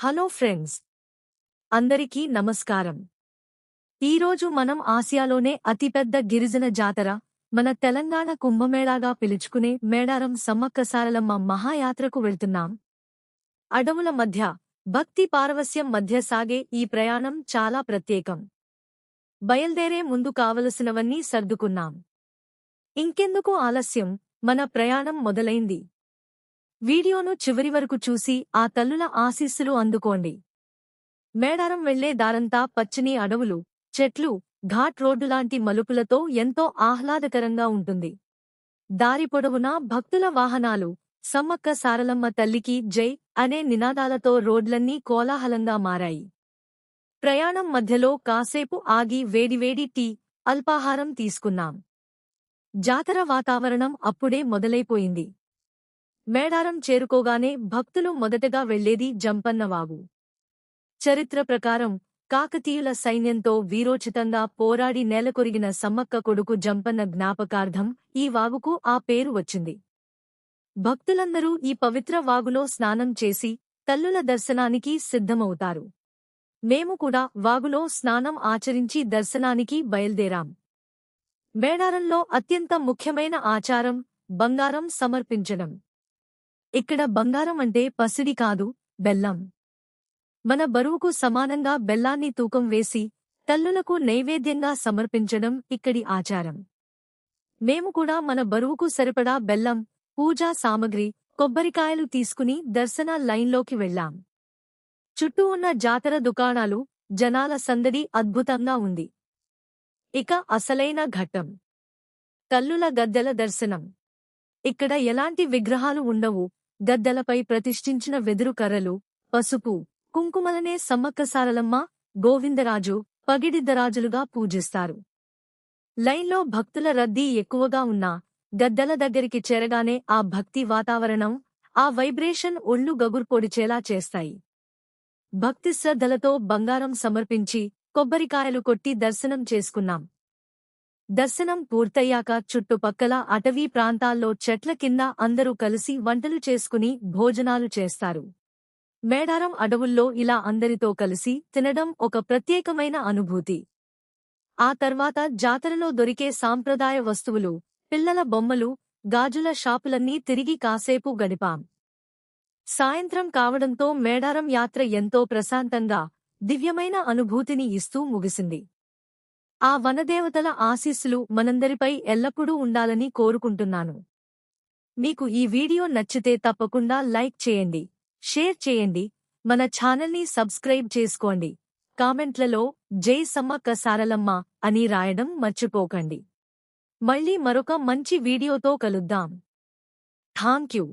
Hello friends, అందరికీ నమస్కారం. ఈరోజు మనం ఆసియాలోనే అతిపెద్ద గిరిజన జాతర, మన తెలంగాణ కుంభమేళాగా పిలుచుకునే మేడారం సమ్మక్క సారలమ్మ మహాయాత్రకు వెళ్తున్నాం. అడవుల మధ్య, భక్తి పారవస్యం మధ్య సాగే ఈ ప్రయాణం చాలా ప్రత్యేకం. బయల్దేరే ముందు కావలసినవన్నీ సర్దుకున్నాం. ఇంకెందుకు ఆలస్యం, మన ప్రయాణం మొదలైంది. వీడియోను చివరి వరకు చూసి ఆ తల్లుల ఆశీస్సులు అందుకోండి. మేడారం వెళ్లే దారంతా పచ్చని అడవులు, చెట్లు, ఘాట్ రోడ్డులాంటి మలుపులతో ఎంతో ఆహ్లాదకరంగా ఉంటుంది. దారి పొడవునా భక్తుల వాహనాలు, సమ్మక్క సారలమ్మ తల్లికి జై అనే నినాదాలతో రోడ్లన్నీ కోలాహలంగా మారాయి. ప్రయాణం మధ్యలో కాసేపు ఆగి వేడివేడి టీ, అల్పాహారం తీసుకున్నాం. జాతర వాతావరణం అప్పుడే మొదలైపోయింది. మేడారం చేరుకోగానే భక్తులు మొదటగా వెళ్లేది జంపన్నవాగు. చరిత్ర ప్రకారం కాకతీయుల సైన్యంతో వీరోచితంగా పోరాడి నేలకొరిగిన సమ్మక్క కొడుకు జంపన్న జ్ఞాపకార్థం ఈ వాగుకు ఆ పేరు వచ్చింది. భక్తులందరూ ఈ పవిత్ర వాగులో స్నానం చేసి తల్లుల దర్శనానికి సిద్ధమవుతారు. మేము కూడా వాగులో స్నానం ఆచరించి దర్శనానికి బయల్దేరాం. మేడారంలో అత్యంత ముఖ్యమైన ఆచారం బంగారం సమర్పించడం. ఇక్కడ బంగారం అంటే పసిడి కాదు, బెల్లం. మన బరువుకు సమానంగా బెల్లాన్ని తూకం వేసి తల్లులకు నైవేద్యంగా సమర్పించడం ఇక్కడి ఆచారం. మేము కూడా మన బరువుకు సరిపడా బెల్లం, పూజా సామగ్రి, కొబ్బరికాయలు తీసుకుని దర్శన లైన్లోకి వెళ్లాం. చుట్టూ ఉన్న జాతర దుకాణాలు, జనాల సందడి అద్భుతంగా ఉంది. ఇక అసలైన ఘట్టం తల్లుల గద్దెల దర్శనం. ఇక్కడ ఎలాంటి విగ్రహాలు ఉండవు. గద్దెలపై ప్రతిష్ఠించిన వెదురు కర్రలు, పసుపు, కుంకుమలనే సమ్మక్క సారలమ్మ, గోవిందరాజు, పగిడిద్దరాజులుగా పూజిస్తారు. లైన్లో భక్తుల రద్దీ ఎక్కువగా ఉన్నా గద్దెల దగ్గరికి చేరగానే ఆ భక్తి వాతావరణం, ఆ వైబ్రేషన్ ఒళ్ళు గగుర్పొడిచేలా చేస్తాయి. భక్తి శ్రద్ధలతో బంగారం సమర్పించి కొబ్బరికాయలు కొట్టి దర్శనం చేసుకున్నాం. దర్శనం పూర్తయ్యాక చుట్టుపక్కల అటవీ ప్రాంతాల్లో చెట్ల కింద అందరూ కలిసి వంటలు చేసుకుని భోజనాలు చేస్తారు. మేడారం అడవుల్లో ఇలా అందరితో కలిసి తినడం ఒక ప్రత్యేకమైన అనుభూతి. ఆ తర్వాత జాతరలో దొరికే సాంప్రదాయ వస్తువులు, పిల్లల బొమ్మలు, గాజుల షాపులన్నీ తిరిగి కాసేపు గడిపాం. సాయంత్రం కావడంతో మేడారం యాత్ర ఎంతో ప్రశాంతంగా, దివ్యమైన అనుభూతిని ఇస్తూ ముగిసింది. ఆ వనదేవతల ఆశీస్సులు మనందరిపై ఎల్లప్పుడూ ఉండాలని కోరుకుంటున్నాను. మీకు ఈ వీడియో నచ్చితే తప్పకుండా లైక్ చేయండి, షేర్ చేయండి, మన ఛానల్ని సబ్స్క్రైబ్ చేసుకోండి. కామెంట్లలో జై సమ్మక్క సారలమ్మ అని రాయడం మర్చిపోకండి. మళ్ళీ మరొక మంచి వీడియోతో కలుద్దాం. థాంక్యూ.